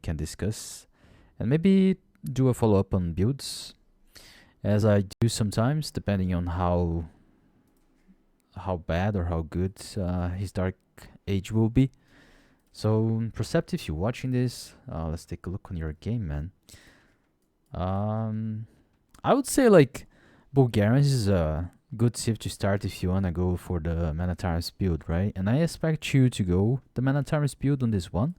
can discuss and maybe do a follow-up on builds, as I do sometimes, depending on how bad or how good his Dark Age will be. So, Percept, if you're watching this, let's take a look on your game, man. I would say like Bulgarians is a good civ to start if you wanna go for the Manatar's build, right? And I expect you to go the Manatar's build on this one.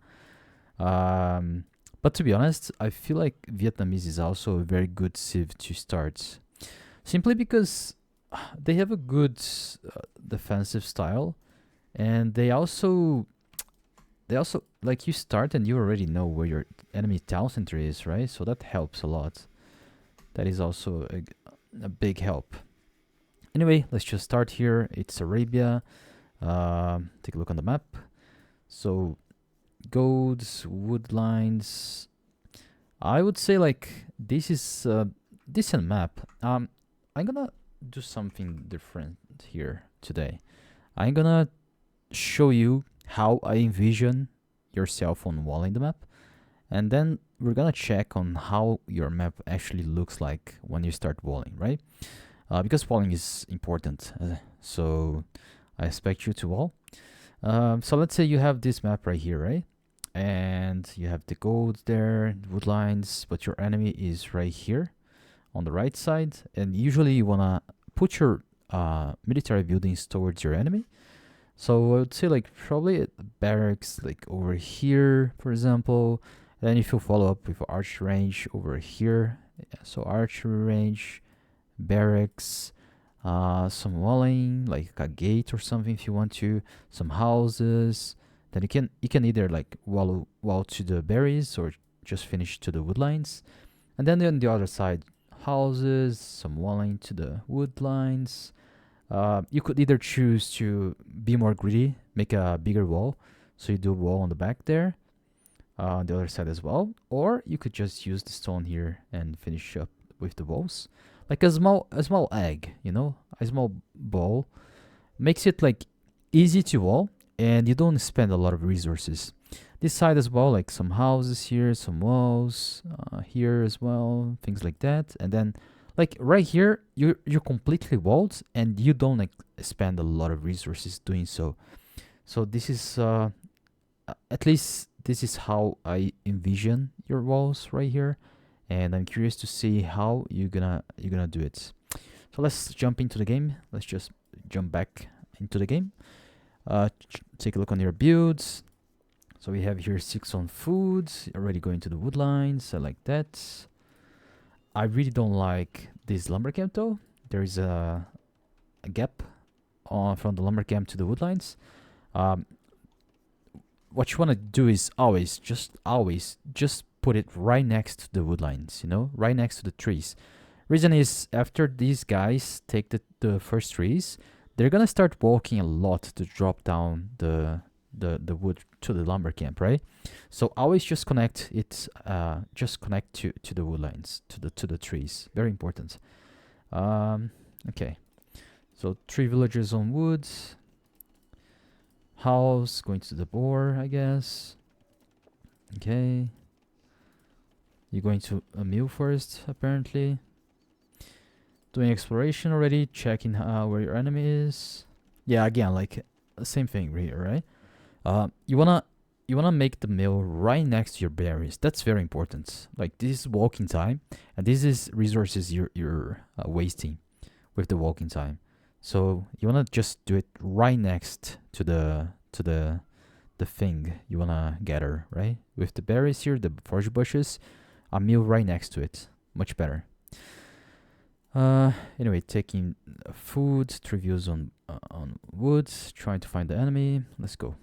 But to be honest, I feel like Vietnamese is also a very good civ to start, simply because they have a good defensive style, and they also like you start and you already know where your enemy town center is, right? So that helps a lot. That is also a big help. Anyway, let's just start here. It's Arabia. Take a look on the map. So golds, wood lines. I would say like this is a decent map. I'm gonna do something different here today. I'm gonna show you how I envision yourself on walling the map, and then we're gonna check on how your map actually looks like when you start walling, right? Because walling is important, so I expect you to wall. So let's say you have this map right here, right? And you have the gold there, wood lines, but your enemy is right here on the right side. And usually you wanna put your military buildings towards your enemy. So I would say like probably barracks like over here, for example. Then if you follow up with archery range over here, yeah, so archery range, barracks, some walling like a gate or something if you want to, some houses. Then you can either like wall to the berries or just finish to the wood lines. And then on the other side, houses, some walling to the wood lines. You could either choose to be more greedy, make a bigger wall, so you do a wall on the back there, on the other side as well, or you could just use the stone here and finish up with the walls, like a small egg, a small ball, makes it like easy to wall, and you don't spend a lot of resources. This side as well, like some houses here, some walls here as well, things like that, and then like right here, you're completely walled, and you don't like spend a lot of resources doing so. So this is at least this is how I envision your walls right here, and I'm curious to see how you're gonna do it. So let's jump into the game. Let's just jump back into the game. Take a look on your builds. So we have here 6 on foods, already going to the wood lines. I like that. I really don't like this lumber camp though. There is a gap from the lumber camp to the wood lines. What you want to do is always just put it right next to the wood lines, right next to the trees. Reason is, after these guys take the first trees, they're gonna start walking a lot to drop down the wood to the lumber camp, right? So always just connect it, to the wood lines, to the trees. Very important. Okay. So 3 villagers on woods. House going to the boar, I guess. Okay. You're going to a mill first, apparently. Doing exploration already, checking where your enemy is. Yeah, again, like same thing right here, right? You wanna make the mill right next to your berries. That's very important. Like this is walking time, and this is resources you're wasting with the walking time. So you wanna just do it right next to the thing you wanna gather, right? With the berries here, the forage bushes, a mill right next to it, much better. Anyway, taking food, 3 views on wood, trying to find the enemy. Let's go.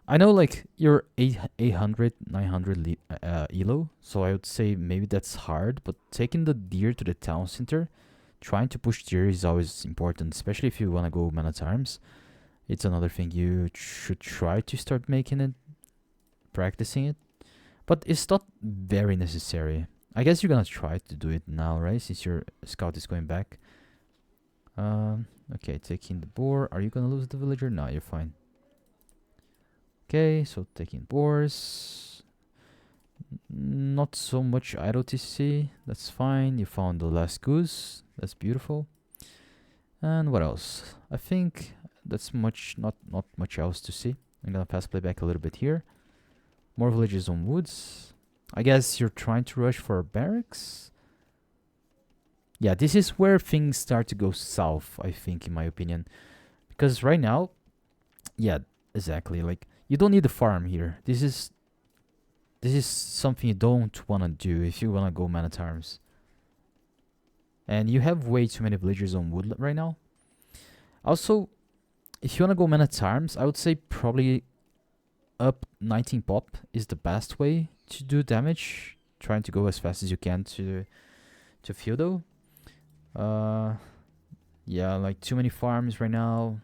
I know like you're 800, 900 ELO, so I would say maybe that's hard, but taking the deer to the town center, trying to push deer is always important, especially if you want to go man at arms. It's another thing you should try to start making it, practicing it, but it's not very necessary. I guess you're gonna try to do it now, right? Since your scout is going back. Okay, taking the boar. Are you gonna lose the villager? No, you're fine. Okay, so taking boars. Not so much idle TC. That's fine. You found the last goose. That's beautiful. And what else? I think that's not much else to see. I'm gonna fast play back a little bit here. More villages on woods. I guess you're trying to rush for barracks. Yeah, this is where things start to go south, I think, in my opinion. Because right now, yeah, exactly. Like, you don't need a farm here. This is something you don't want to do if you want to go man at arms. And you have way too many villagers on wood right now. Also, if you want to go man at arms, I would say probably up 19 pop is the best way to do damage. Trying to go as fast as you can to feudal. Yeah, like too many farms right now.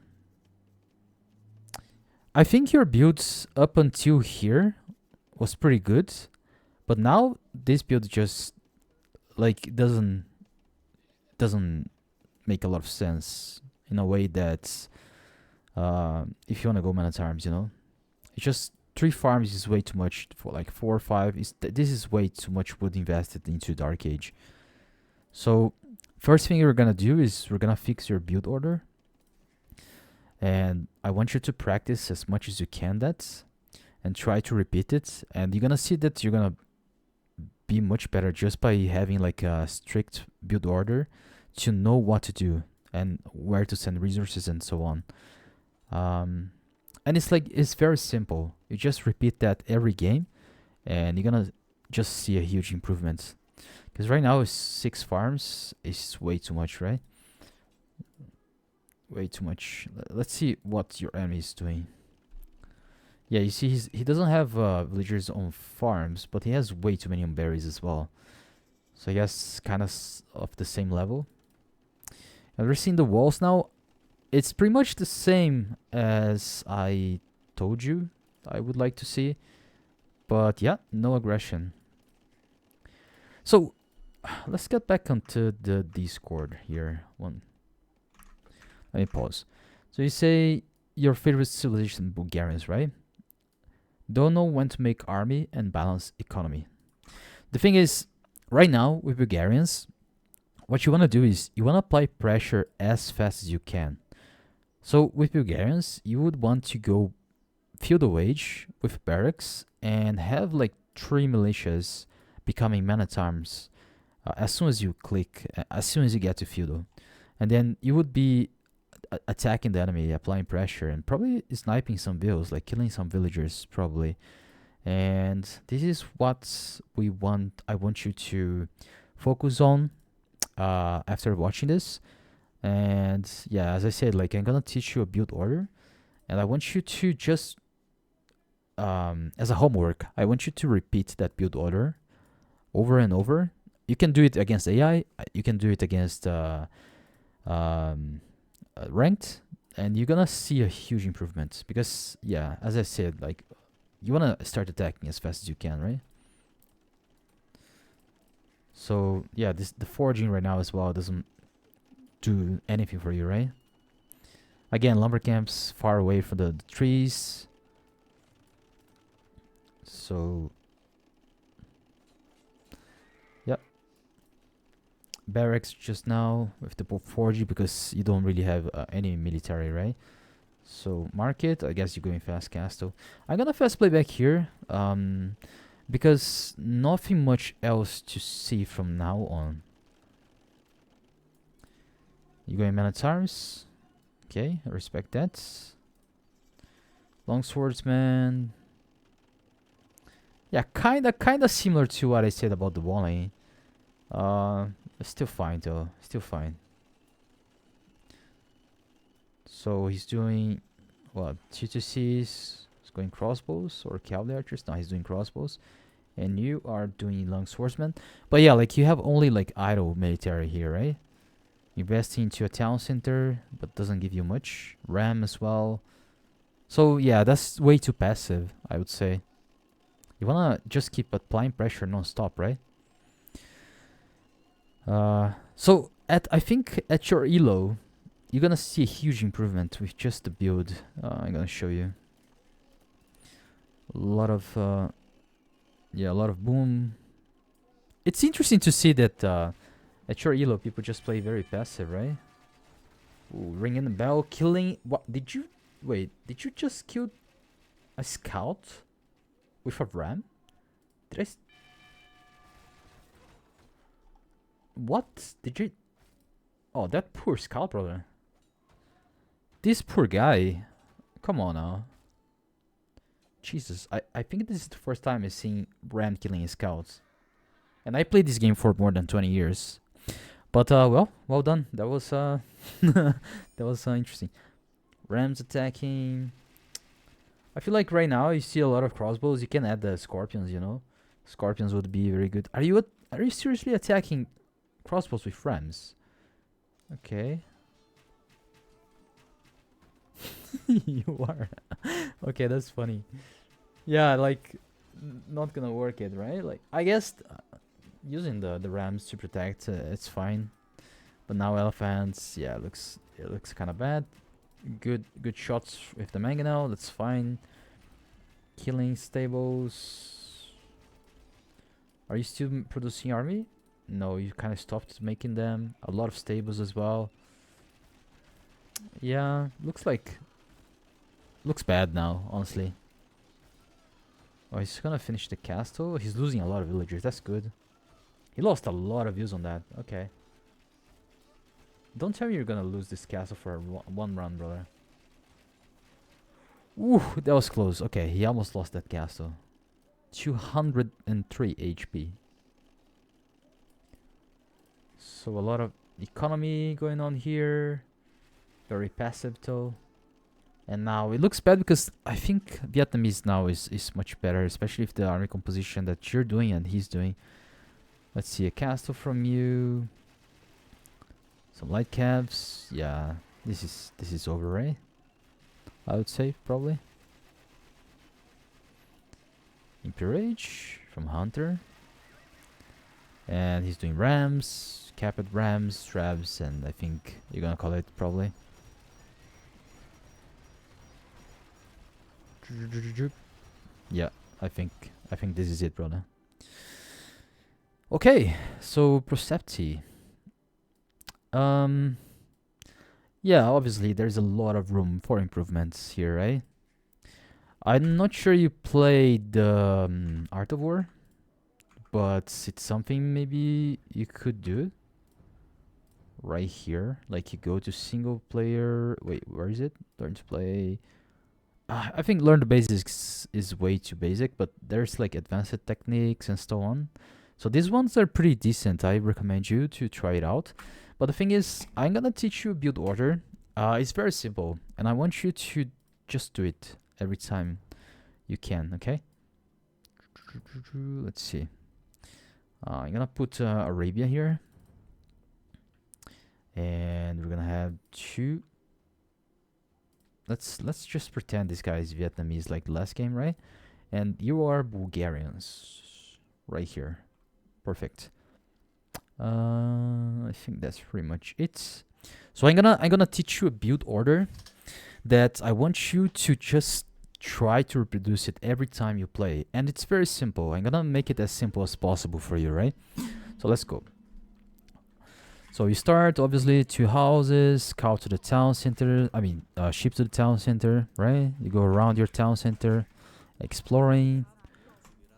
I think your builds up until here was pretty good, but now this build just like doesn't make a lot of sense in a way that if you want to go man at arms, you know, it's just 3 farms is way too much. For like 4 or 5 is this is way too much wood invested into Dark Age. So first thing we're gonna do is we're gonna fix your build order, and I want you to practice as much as you can that and try to repeat it, and you're gonna see that you're gonna be much better just by having like a strict build order to know what to do and where to send resources and so on. And it's very simple. You just repeat that every game and you're gonna just see a huge improvement. Because right now 6 farms is way too much, right? Way too much. Let's see what your enemy is doing. Yeah, you see he doesn't have villagers on farms, but he has way too many on berries as well. So I guess kind of the same level. And we're seeing the walls now. It's pretty much the same as I told you I would like to see. But yeah, no aggression. So let's get back onto the Discord here. Let me pause. So you say your favorite civilization, Bulgarians, right? Don't know when to make army and balance economy. The thing is, right now with Bulgarians, what you want to do is you want to apply pressure as fast as you can. So with Bulgarians, you would want to go feudal age with barracks and have like 3 militias becoming men at arms as soon as you click, as soon as you get to feudal. And then you would be attacking the enemy, applying pressure, and probably sniping some vills, like killing some villagers probably. And this is what we want. I want you to focus on after watching this. And yeah, as I said, like I'm gonna teach you a build order, and I want you to just as a homework, I want you to repeat that build order over and over. You can do it against AI, you can do it against ranked, and you're gonna see a huge improvement. Because yeah, as I said, like you wanna start attacking as fast as you can, right? So yeah, the foraging right now as well doesn't do anything for you, right? Again, lumber camps far away from the trees. So yep, barracks just now with the 4G because you don't really have any military, right? So market, I guess you're going fast castle. I'm gonna fast play back here because nothing much else to see from now on. You going man at arms? Okay, I respect that. Long swordsman. Yeah, kinda similar to what I said about the wall lane. Still fine though. Still fine. So he's doing what? T2Cs. He's going crossbows or cavalry archers. No, he's doing crossbows. And you are doing long swordsman. But yeah, like you have only like idle military here, right? Investing into a town center, but doesn't give you much. Ram as well. So yeah, that's way too passive, I would say. You wanna just keep applying pressure non-stop, right? So I think at your ELO, you're gonna see a huge improvement with just the build I'm gonna show you. A lot of yeah, a lot of boom. It's interesting to see that at your ELO people just play very passive, right? Ooh, ringing the bell, killing. What did you? Wait, did you just kill a scout with a ram? Did I? What did you? Oh, that poor scout, brother. This poor guy. Come on now. Jesus, I think this is the first time I've seen ram killing scouts. And I played this game for more than 20 years. But well done. That was that was interesting. Rams attacking. I feel like right now you see a lot of crossbows. You can add the scorpions, you know. Scorpions would be very good. Are you seriously attacking crossbows with rams? Okay. You are. Okay, that's funny. Yeah, like not gonna work it, right? Like I guess using the rams to protect it's fine. But now elephants, yeah, it looks kind of bad. Good shots with the mangonel, that's fine. Killing stables. Are you still producing army? No, you kind of stopped making them. A lot of stables as well. Yeah, looks bad now, honestly. Oh, he's gonna finish the castle. He's losing a lot of villagers. That's good. He lost a lot of views on that. Okay. Don't tell me you're gonna lose this castle for one run, brother. Ooh, that was close. Okay, he almost lost that castle. 203 HP. So a lot of economy going on here. Very passive though. And now it looks bad because I think Vietnamese now is much better, especially if the army composition that you're doing and he's doing. Let's see, a castle from you. Some light cabs. Yeah, this is over, right? I would say probably. Imperage from Hunter. And he's doing rams, capped rams, traps, and I think you're gonna call it probably. Yeah, I think this is it, brother. Okay, so Procepti. Yeah, obviously there's a lot of room for improvements here, right? I'm not sure you played Art of War, but it's something maybe you could do right here. Like you go to single player. Wait, where is it? Learn to play. I think learn the basics is way too basic, but there's like advanced techniques and so on. So these ones are pretty decent. I recommend you to try it out. But the thing is, I'm gonna teach you a build order. It's very simple, and I want you to just do it every time you can, okay? Let's see. I'm gonna put Arabia here. And we're gonna have two. Let's just pretend this guy is Vietnamese like the last game, right? And you are Bulgarians right here. Perfect. I think that's pretty much it. So I'm gonna teach you a build order that I want you to just try to reproduce it every time you play. And it's very simple. I'm gonna make it as simple as possible for you, right? So let's go. So you start, obviously, 2 houses, scout to the town center. I mean, ship to the town center, right? You go around your town center, exploring.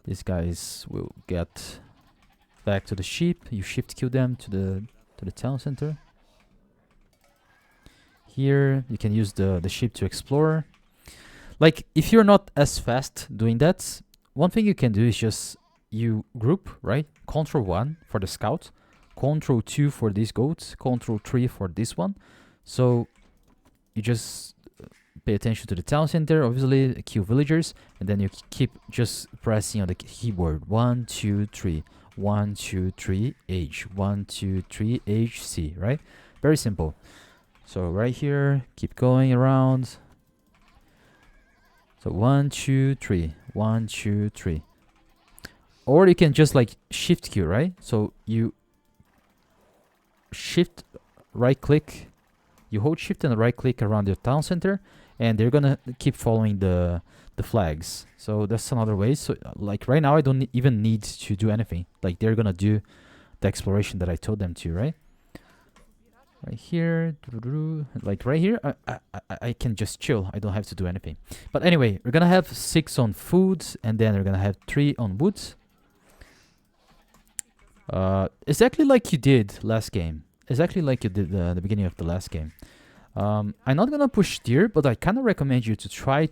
These guys will get back to the ship. You shift kill them to the town center. Here, you can use the ship to explore. Like, if you're not as fast doing that, one thing you can do is just you group, right? Control 1 for the scout. Control 2 for these goats, Control 3 for this one. So you just pay attention to the town center, obviously kill villagers, and then you keep just pressing on the keyboard 1, 2, 3, 1, 2, 3, H, 1, 2, 3, H, C, right? Very simple. So right here, keep going around. So 1, 2, 3, 1, 2, 3. Or you can just like shift Q, right? So you shift right click, you hold shift and right click around your town center, and they're gonna keep following the the flags. So that's another way. So like right now I don't even need to do anything. Like they're gonna do the exploration that I told them to, right? Right here, like right here, I can just chill. I don't have to do anything. But anyway, we're gonna have 6 on food, and then we're gonna have 3 on wood. Exactly like you did last game. Exactly like you did the beginning of the last game. I'm not gonna push deer, but I kind of recommend you to try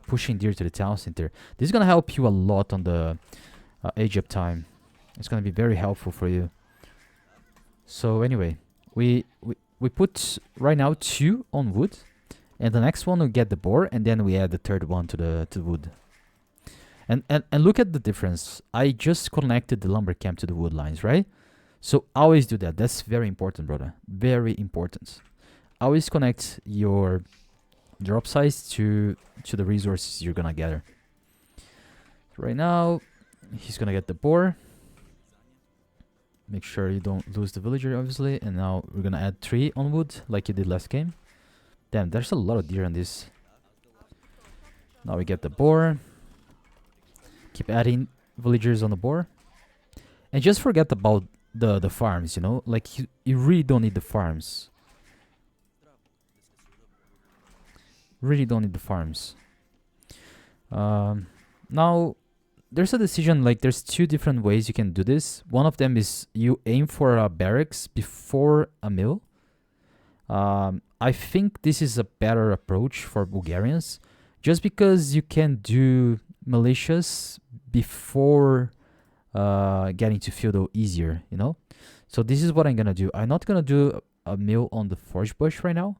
pushing deer to the town center. This is gonna help you a lot on the age up time. It's gonna be very helpful for you. So anyway, we put right now 2 on wood, and the next one we get the boar, and then we add the third one to the wood. And look at the difference. I just connected the lumber camp to the wood lines, right? So always do that. That's very important, brother. Very important. Always connect your drop size to the resources you're gonna gather. Right now, he's gonna get the boar. Make sure you don't lose the villager, obviously. And now we're gonna add 3 on wood, like you did last game. Damn, there's a lot of deer on this. Now we get the boar. Keep adding villagers on the boar. And just forget about the farms, you know? Like, you really don't need the farms. Really don't need the farms. Now, there's a decision, like, there's 2 different ways you can do this. One of them is you aim for a barracks before a mill. I think this is a better approach for Bulgarians, just because you can do militias before getting to feudal easier, you know? So this is what I'm gonna do. I'm not gonna do a mill on the forge bush right now.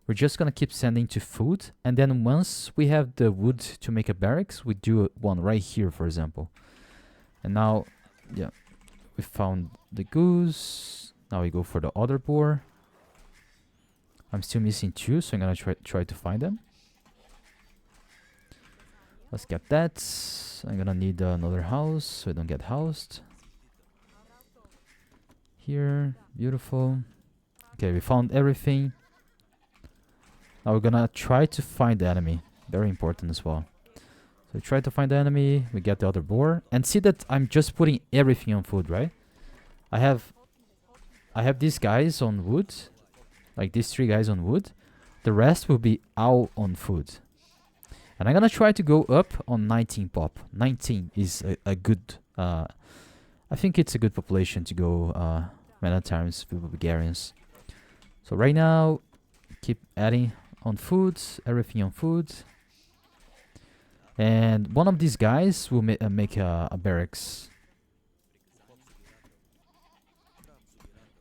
We're just gonna keep sending to food, and then once we have the wood to make a barracks, we do one right here, for example. And now, yeah, we found the goose. Now we go for the other boar. I'm still missing 2, so I'm gonna try to find them. Let's get that. I'm gonna need another house so I don't get housed. Here, beautiful. Okay, we found everything. Now we're gonna try to find the enemy. Very important as well. So we try to find the enemy. We get the other boar. And see that I'm just putting everything on food, right? I have these guys on wood. Like these 3 guys on wood. The rest will be all on food. And I'm gonna try to go up on 19 pop. 19 is a good... I think it's a good population to go meta times with Bulgarians. So right now, keep adding on food, everything on food. And one of these guys will make a barracks.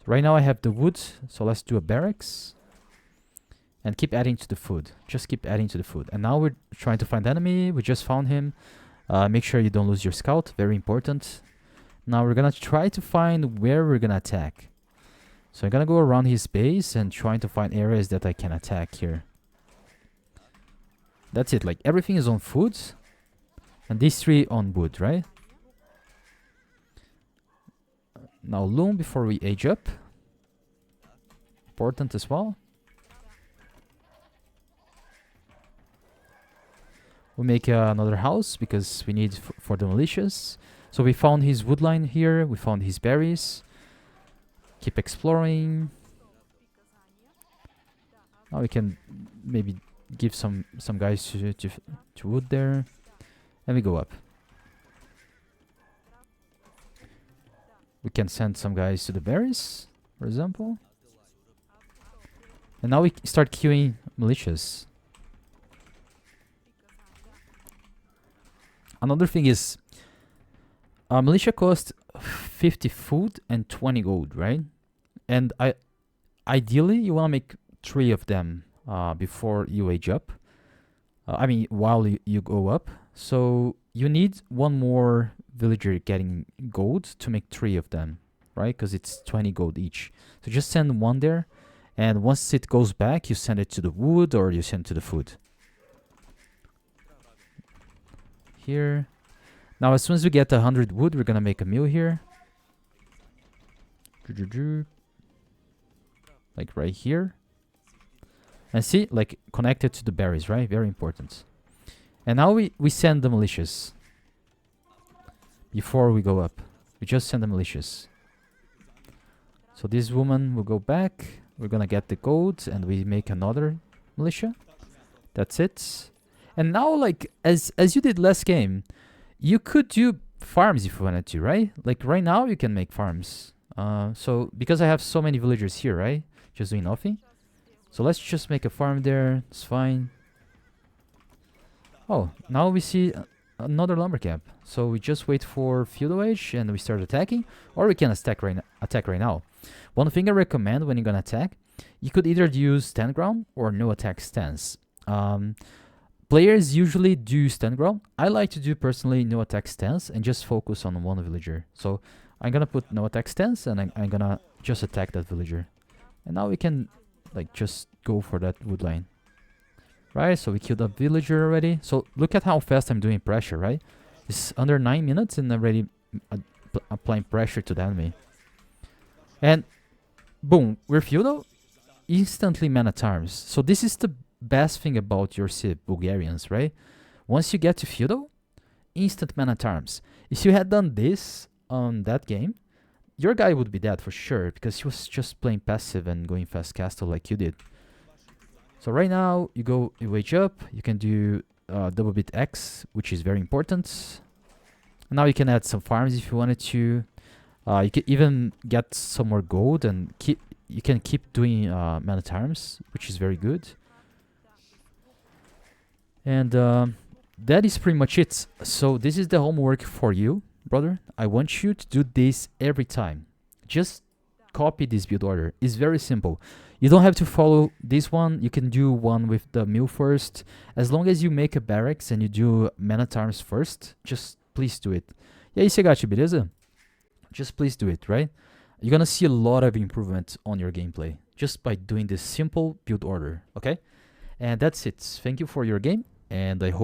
Right now I have the wood, so let's do a barracks. And keep adding to the food. Just keep adding to the food. And now we're trying to find the enemy. We just found him. Make sure you don't lose your scout. Very important. Now we're gonna try to find where we're gonna attack. So I'm gonna go around his base and trying to find areas that I can attack here. That's it. Like everything is on food. And these 3 on wood, right? Now loom before we age up. Important as well. We make another house because we need for the militias. So we found his woodline here. We found his berries. Keep exploring. Now we can maybe give some guys to wood there. And we go up. We can send some guys to the berries, for example. And now we start queuing militias. Another thing is, militia cost 50 food and 20 gold, right? And ideally, you want to make 3 of them before you age up. I mean, while you go up. So you need 1 more villager getting gold to make 3 of them, right? Because it's 20 gold each. So just send 1 there. And once it goes back, you send it to the wood or you send it to the food. Here. Now, as soon as we get 100 wood, we're gonna make a mill here. Like right here. And see, like connected to the berries, right? Very important. And now we send the militias. Before we go up, we just send the militias. So this woman will go back. We're gonna get the gold and we make another militia. That's it. And now, like, as you did last game, you could do farms if you wanted to, right? Like right now you can make farms. So because I have so many villagers here, right? Just doing nothing. So let's just make a farm there. It's fine. Oh, now we see another lumber camp. So we just wait for feudal age and we start attacking, or we can attack right now. One thing I recommend when you're gonna attack, you could either use stand ground or no attack stance. Players usually do stand ground. I like to do personally no attack stance and just focus on one villager. So I'm gonna put no attack stance and I'm gonna just attack that villager. And now we can like just go for that wood line. Right, so we killed a villager already. So look at how fast I'm doing pressure, right? It's under 9 minutes and already applying pressure to the enemy. And boom, we're feudal. Instantly man at arms. So this is the best thing about your city, Bulgarians, right? Once you get to feudal, instant man at arms. If you had done this on that game, your guy would be dead for sure because he was just playing passive and going fast castle like you did. So right now you wage up, you can do double bit X, which is very important. And now you can add some farms if you wanted to. You can even get some more gold and you can keep doing man at arms, which is very good. And that is pretty much it. So this is the homework for you, brother. I want you to do this every time. Just copy this build order. It's very simple. You don't have to follow this one. You can do one with the mill first. As long as you make a barracks and you do man at arms first, just please do it. E aí, Segati, beleza? Just please do it, right? You're gonna see a lot of improvement on your gameplay just by doing this simple build order, okay? And that's it. Thank you for your game, and I hope